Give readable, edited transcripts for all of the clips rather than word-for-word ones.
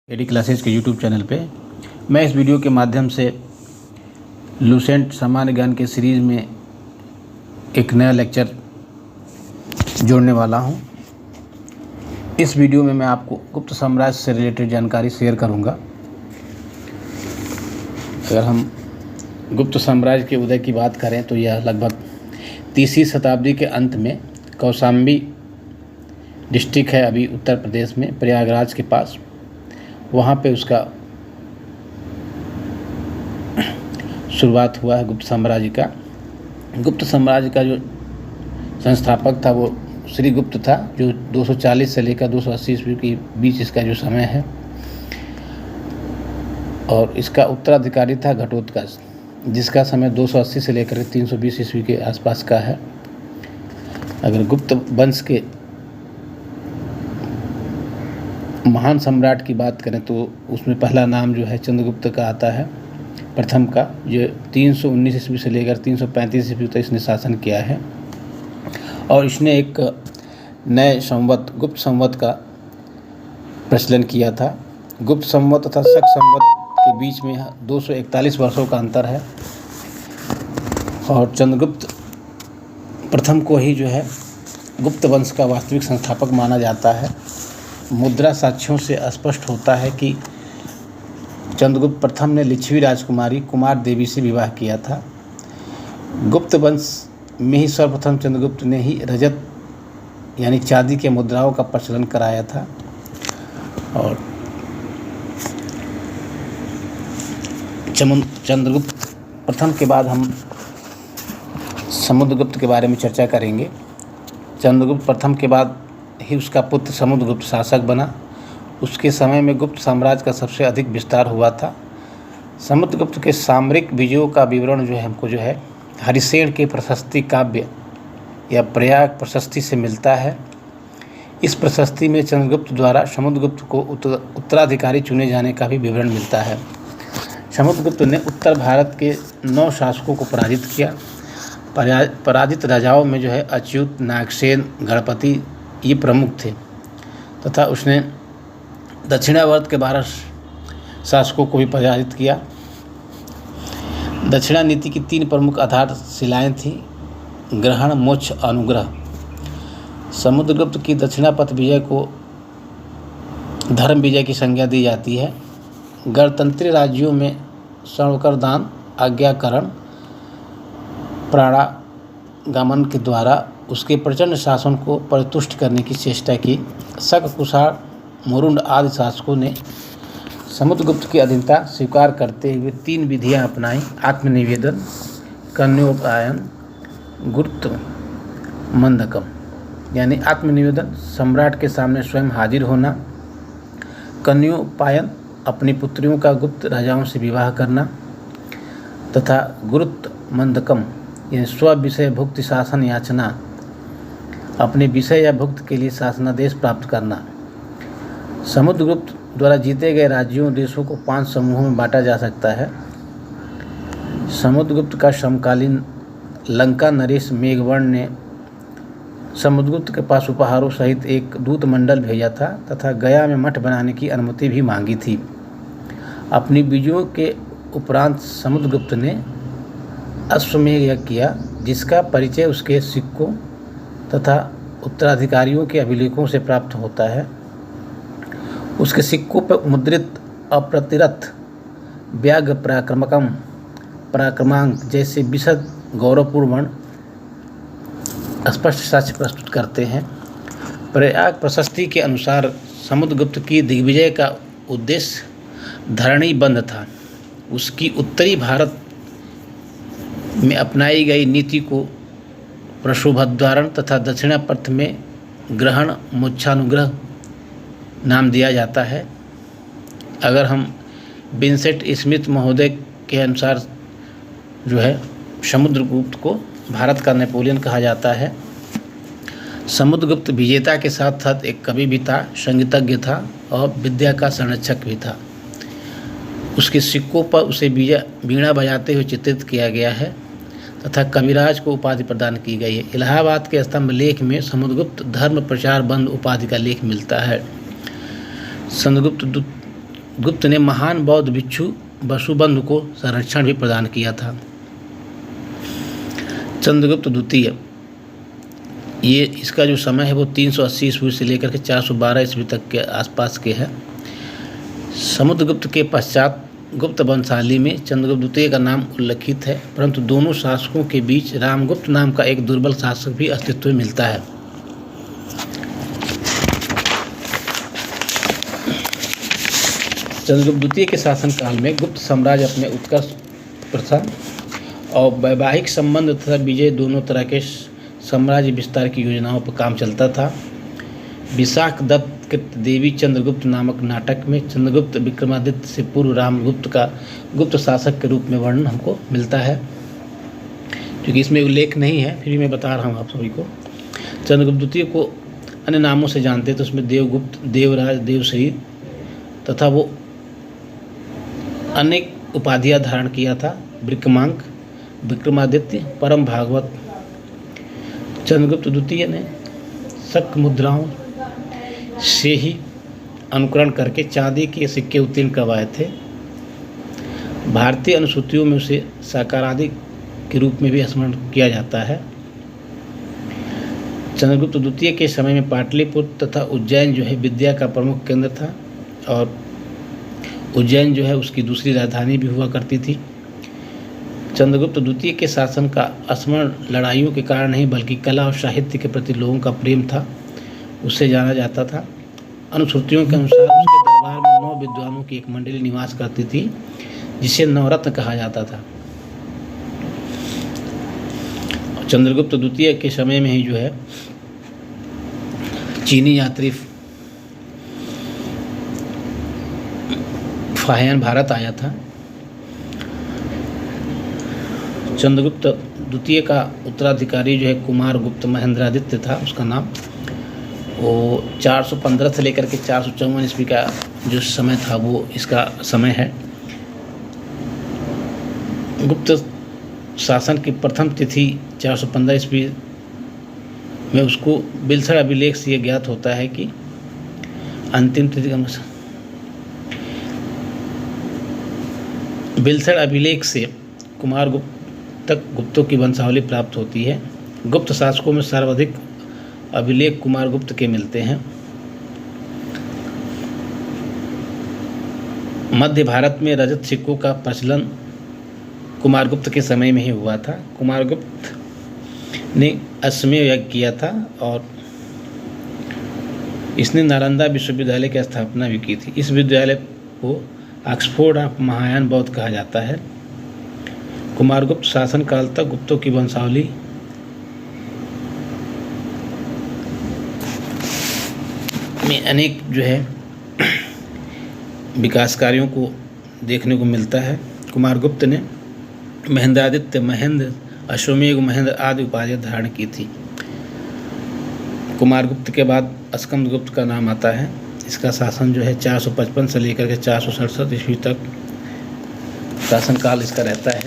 AD classes के YouTube channel पे मैं इस वीडियो के माध्यम से लूसेंट सामान्य ज्ञान के सीरीज़ में एक नया लेक्चर जोड़ने वाला हूं। इस वीडियो में मैं आपको गुप्त साम्राज्य से रिलेटेड जानकारी शेयर करूंगा। अगर हम गुप्त साम्राज्य के उदय की बात करें तो यह लगभग 30वीं शताब्दी के अंत में कौशाम्बी डिस्ट्रिक्ट है अभी उत्तर प्रदेश में, प्रयागराज के पास। वहाँ पे उसका शुरुआत हुआ है गुप्त साम्राज्य का। गुप्त साम्राज्य का जो संस्थापक था वो श्री गुप्त था, जो 240 से लेकर 280 ईस्वी के बीच इसका जो समय है। और इसका उत्तराधिकारी था घटोत्कच, जिसका समय 280 से लेकर 320 ईस्वी के आसपास का है। अगर गुप्त वंश के महान सम्राट की बात करें तो उसमें पहला नाम जो है चंद्रगुप्त का आता है, प्रथम का, जो 319 ईस्वी से लेकर 335 ईस्वी तक इसने शासन किया है। और इसने एक नए संवत गुप्त संवत का प्रचलन किया था। गुप्त संवत तथा शक संवत के बीच में 241 वर्षों का अंतर है। और चंद्रगुप्त प्रथम को ही जो है गुप्त वंश का वास्तविक संस्थापक माना जाता है। मुद्रा साक्ष्यों से स्पष्ट होता है कि चंद्रगुप्त प्रथम ने लिच्छवी राजकुमारी कुमार देवी से विवाह किया था। गुप्त वंश में ही सर्वप्रथम चंद्रगुप्त ने ही रजत यानी चांदी के मुद्राओं का प्रचलन कराया था। और चंद्रगुप्त प्रथम के बाद हम समुद्रगुप्त के बारे में चर्चा करेंगे। चंद्रगुप्त प्रथम के बाद ही उसका पुत्र समुद्रगुप्त शासक बना। उसके समय में गुप्त साम्राज्य का सबसे अधिक विस्तार हुआ था। समुद्रगुप्त के सामरिक विजयों का विवरण जो है हमको जो है हरिसेन के प्रशस्ति काव्य या प्रयाग प्रशस्ति से मिलता है। इस प्रशस्ति में चंद्रगुप्त द्वारा समुद्रगुप्त को उत्तराधिकारी चुने जाने का भी विवरण मिलता है। समुद्रगुप्त ने उत्तर भारत के 9 शासकों को पराजित किया। पराजित राजाओं में जो है अच्युत, नागसेन, गणपति ये प्रमुख थे, तथा उसने दक्षिणावर्त के 12 शासकों को भी पराजित किया। दक्षिणा नीति की 3 प्रमुख आधारशिलाएँ थीं: ग्रहण, मोक्ष, अनुग्रह। समुद्रगुप्त की दक्षिणापथ विजय को धर्म विजय की संज्ञा दी जाती है। गणतंत्री राज्यों में स्वर्णकर दान, आज्ञाकरण, प्राणागमन के द्वारा उसके प्रचंड शासन को परितुष्ट करने की चेष्टा की। शक, कुषाण, मुरुंड आदि शासकों ने समुद्रगुप्त की अधीनता स्वीकार करते हुए 3 विधियां अपनाई: आत्मनिवेदन, कन्योपायन, गुप्त मंदकम। यानी आत्मनिवेदन, सम्राट के सामने स्वयं हाजिर होना; कन्योपायन, अपनी पुत्रियों का गुप्त राजाओं से विवाह करना; तथा गुरुत्व मंदकम यानी स्व विषय भुक्ति शासन याचना, अपने विषय या भुक्त के लिए शासनादेश प्राप्त करना। समुद्रगुप्त द्वारा जीते गए राज्यों देशों को 5 समूहों में बांटा जा सकता है। समुद्रगुप्त का समकालीन लंका नरेश मेघवर्ण ने समुद्रगुप्त के पास उपहारों सहित एक दूत मंडल भेजा था तथा गया में मठ बनाने की अनुमति भी मांगी थी। अपनी विजयों के उपरांत समुद्रगुप्त ने अश्वमेध यज्ञ किया, जिसका परिचय उसके सिक्कों तथा उत्तराधिकारियों के अभिलेखों से प्राप्त होता है। उसके सिक्कों पर मुद्रित अप्रतिरथ, व्याघ्र पराक्रमकम, पराक्रमांक जैसे विशद गौरवपूर्ण स्पष्ट साक्ष्य प्रस्तुत करते हैं। प्रयाग प्रशस्ति के अनुसार समुद्रगुप्त की दिग्विजय का उद्देश्य धरणी बंध था। उसकी उत्तरी भारत में अपनाई गई नीति को प्रशोभद्वारण तथा दक्षिणापथ में ग्रहण, मोक्षानुग्रह नाम दिया जाता है। अगर हम विंसेंट स्मिथ महोदय के अनुसार जो है समुद्रगुप्त को भारत का नेपोलियन कहा जाता है। समुद्रगुप्त विजेता के साथ साथ एक कवि भी था, संगीतज्ञ था और विद्या का संरक्षक भी था। उसके सिक्कों पर उसे वीणा बजाते हुए चित्रित किया गया है तथा कविराज को उपाधि प्रदान की गई है। इलाहाबाद के स्तंभ लेख में समुद्रगुप्त धर्म प्रचार बंद उपाधि का लेख मिलता है। समुद्रगुप्त गुप्त ने महान बौद्ध भिक्षु वसुबंधु को संरक्षण भी प्रदान किया था। चंद्रगुप्त द्वितीय, ये इसका जो समय है वो 380 ईस्वी से लेकर के 412 ईस्वी तक के आसपास के है। समुद्रगुप्त के पश्चात गुप्त वंशावली में चंद्रगुप्त द्वितीय का नाम उल्लिखित है, परंतु दोनों शासकों के बीच रामगुप्त नाम का एक दुर्बल शासक भी अस्तित्व में मिलता है। चंद्रगुप्त द्वितीय के शासनकाल में गुप्त साम्राज्य अपने उत्कर्ष प्रथा और वैवाहिक संबंध तथा विजय दोनों तरह के साम्राज्य विस्तार की योजनाओं पर काम चलता था। विशाख दत्त कृत देवी चंद्रगुप्त नामक नाटक में चंद्रगुप्त विक्रमादित्य से पूर्व रामगुप्त का गुप्त शासक के रूप में वर्णन हमको मिलता है, क्योंकि इसमें उल्लेख नहीं है, फिर भी मैं बता रहा हूँ आप सभी को। चंद्रगुप्त द्वितीय को अन्य नामों से जानते तो उसमें देवगुप्त, देवराज, देवश्री तथा वो अनेक उपाधियां धारण किया था। विक्रमांक, विक्रमादित्य, परम भागवत। चंद्रगुप्त द्वितीय ने शक मुद्राओं से ही अनुकरण करके चांदी के सिक्के उत्तीर्ण करवाए थे। भारतीय अनुसूचियों में उसे साकारादि के रूप में भी स्मरण किया जाता है। चंद्रगुप्त द्वितीय के समय में पाटलिपुत्र तथा उज्जैन जो है विद्या का प्रमुख केंद्र था, और उज्जैन जो है उसकी दूसरी राजधानी भी हुआ करती थी। चंद्रगुप्त द्वितीय के शासन का स्मरण लड़ाइयों के कारण नहीं बल्कि कला और साहित्य के प्रति लोगों का प्रेम था, उससे जाना जाता था। अनुश्रुतियों के अनुसार उसके दरबार में 9 विद्वानों की एक मंडली निवास करती थी, जिसे नवरत्न कहा जाता था। चंद्रगुप्त द्वितीय के समय में ही जो है चीनी यात्री फाहियान भारत आया था। चंद्रगुप्त द्वितीय का उत्तराधिकारी जो है कुमारगुप्त महेंद्रादित्य था उसका नाम। वो 415 से लेकर के 454 ईस्वी का जो समय था वो इसका समय है। गुप्त शासन की प्रथम तिथि 415 ईस्वी में उसको बिलसड़ अभिलेख से यह ज्ञात होता है कि अंतिम तिथि का बिलसड़ अभिलेख से कुमारगुप्त तक गुप्तों की वंशावली प्राप्त होती है। गुप्त शासकों में सर्वाधिक अभिलेख कुमारगुप्त के मिलते हैं। मध्य भारत में रजत सिक्कों का प्रचलन कुमारगुप्त के समय में ही हुआ था। कुमारगुप्त ने अश्वमेध यज्ञ किया था और इसने नालंदा विश्वविद्यालय की स्थापना भी की थी। इस विद्यालय को ऑक्सफोर्ड ऑफ महायान बौद्ध कहा जाता है। कुमारगुप्त शासनकाल तक गुप्तों की वंशावली में अनेक जो है विकास कार्यों को देखने को मिलता है। कुमारगुप्त ने महेंद्रादित्य, महेंद्र, अश्वमेध, महेंद्र आदि उपाधियां धारण की थी। कुमारगुप्त के बाद स्कंदगुप्त का नाम आता है। इसका शासन जो है 455 से लेकर के 467 ईस्वी तक शासनकाल इसका रहता है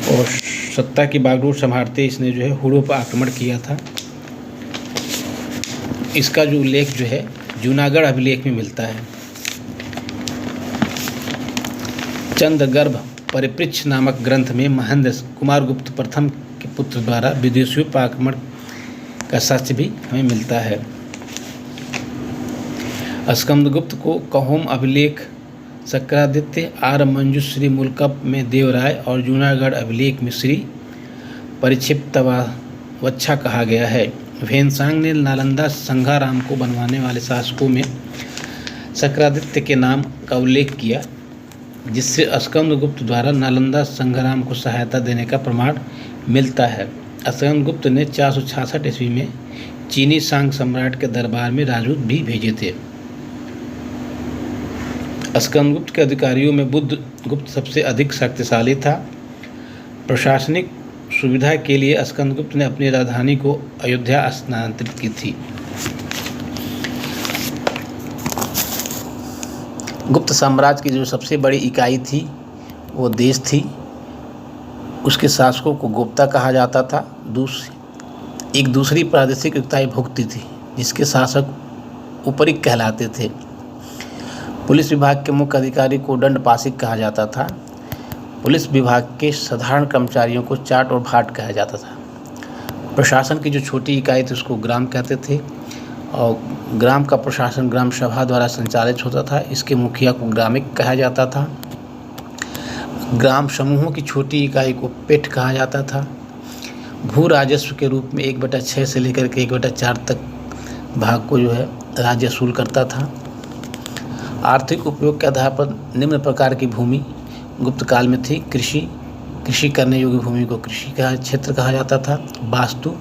और सत्ता की बागडोर संभालते इसने जो है हुड़ों पर आक्रमण किया था। इसका जो उल्लेख जो है जूनागढ़ अभिलेख में मिलता है। चंद्रगर्भ परिपृच्छ नामक ग्रंथ में महेंद्र कुमारगुप्त प्रथम के पुत्र द्वारा विदेशियों पर आक्रमण का साक्ष्य भी हमें मिलता है। स्कंदगुप्त को कहोम अभिलेख, सक्रादित्य, आर मंजूश्री मुल्कप में देवराय और जूनागढ़ अभिलेख में श्री परिक्षिप्तवच्छा कहा गया है। भेनसांग ने नालंदा संघाराम को बनवाने वाले शासकों में सक्रादित्य के नाम का उल्लेख किया, जिससे स्कंदगुप्त द्वारा नालंदा संघाराम को सहायता देने का प्रमाण मिलता है। स्कंदगुप्त ने 466 ईस्वी में चीनी सांग सम्राट के दरबार में राजदूत भी भेजे थे। स्कंदगुप्त के अधिकारियों में बुद्धगुप्त सबसे अधिक शक्तिशाली था। प्रशासनिक सुविधा के लिए स्कंदगुप्त ने अपनी राजधानी को अयोध्या स्थानांतरित की थी। गुप्त साम्राज्य की जो सबसे बड़ी इकाई थी वो देश थी। उसके शासकों को गुप्ता कहा जाता था। एक दूसरी प्रादेशिक इकाई भुक्ति थी, जिसके शासक उपरीक कहलाते थे। पुलिस विभाग के मुख्य अधिकारी को दंडपाशिक कहा जाता था। पुलिस विभाग के साधारण कर्मचारियों को चाट और भाट कहा जाता था। प्रशासन की जो छोटी इकाई थी उसको ग्राम कहते थे और ग्राम का प्रशासन ग्राम सभा द्वारा संचालित होता था। इसके मुखिया को ग्रामिक कहा जाता था। ग्राम समूहों की छोटी इकाई को पेठ कहा जाता था। भू राजस्व के रूप में 1/6 से लेकर के 1/4 तक भाग को जो है राज्य वसूल करता था। आर्थिक उपयोग के आधार पर निम्न प्रकार की भूमि गुप्त काल में थी। कृषि करने योग्य भूमि को कृषि का क्षेत्र कहा जाता था। वास्तु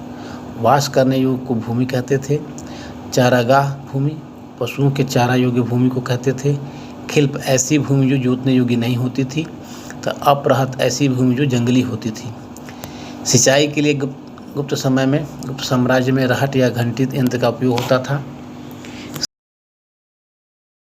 वास करने योग्य को भूमि कहते थे। चारागाह भूमि पशुओं के चारा योग्य भूमि को कहते थे। खिल्प ऐसी भूमि जो जोतने योग्य नहीं होती थी। तो अपरहत ऐसी भूमि जो जंगली होती थी। सिंचाई के लिए गुप्त समय में गुप्त साम्राज्य में रहट या घंटी यंत्र का उपयोग होता था।